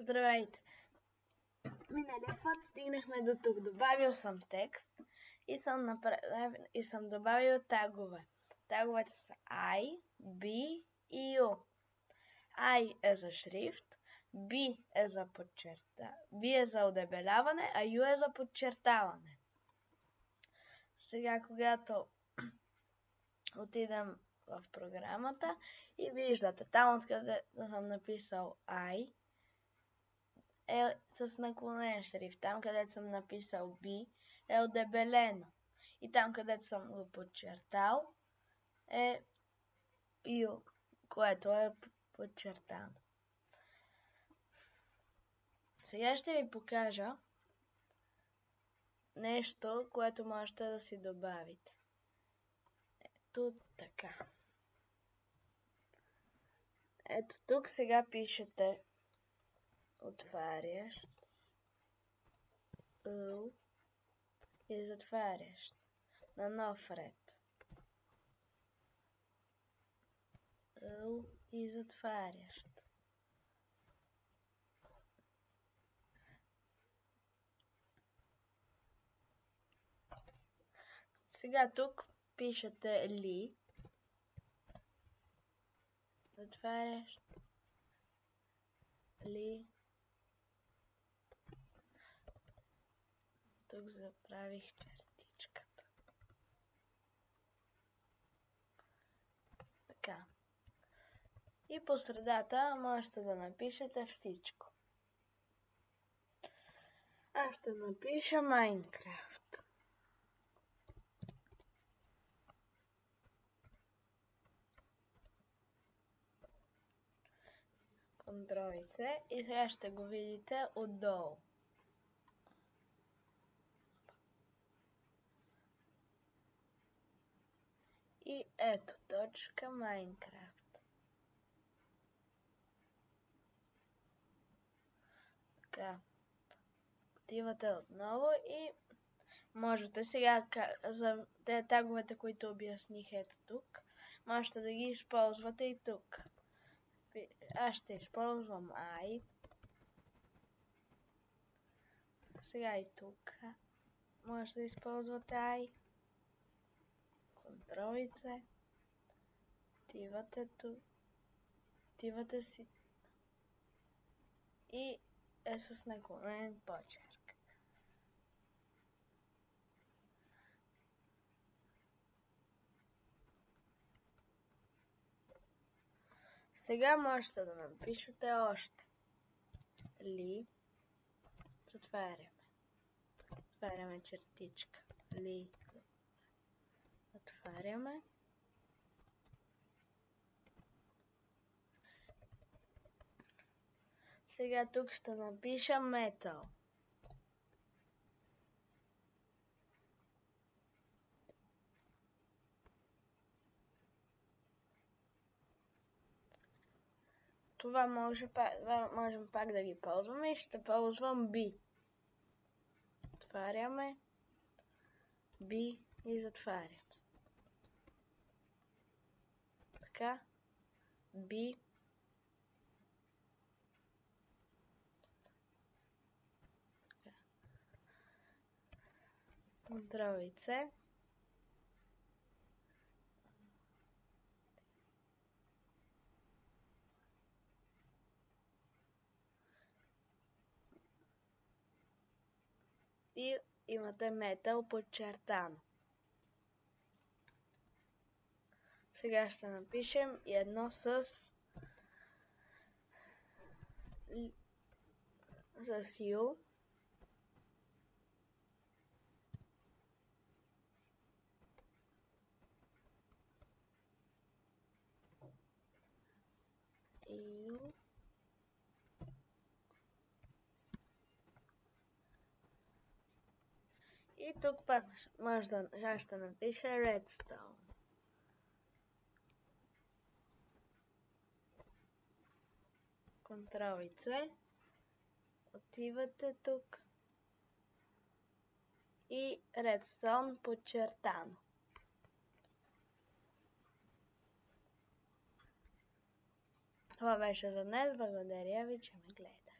Здравейте! Миналия път стигнахме до тук. Добавил съм текст и съм добавил тагове. Таговете са I, B и U. I е за шрифт, B е за удебеляване, а U е за подчертаване. Сега, когато отидем в програмата и виждате, там откъде съм написал I, е с наклонен шрифт. Там, където съм написал B, е удебелено. И там, където съм го подчертал, е U, което е подчертано. Сега ще ви покажа нещо, което можете да си добавите. Ето така. Ето тук сега пишете отварящ U и затварящ на нов ред. U и затварящ. Сега тук пишете ли, затварящ, ли. Тук заправих чертичката. Така. И по средата можете да напишете всичко. Аз ще напиша Майнкрафт. Контролите и сега ще го видите отдолу. И ето точка Майнкрафт. Така. Отивате отново и можете сега за тези таговете, които обясних ето тук, можете да ги използвате и тук. Аз ще използвам I. Сега и тук може да използвате I. Контролице. Отивате тук. Отивате си. И е с наклонен почерк. Сега можете да напишете още. Ли. Затваряме. Затваряме чертичка. Ли. Отваряме. Сега тук ще напиша Metal. Това можем пак да ги ползваме и ще ползвам B. Отваряме. B и затваряме. Така. B. Ctrl и C. И имате Metal подчертано. Сега ще напишем и едно с U. U. И тук пак ще напиша Redstone. Ctrl и C. Отивате тук. И Redstone подчертано. Това беше за днес. Благодаря ви, че ме гледахте.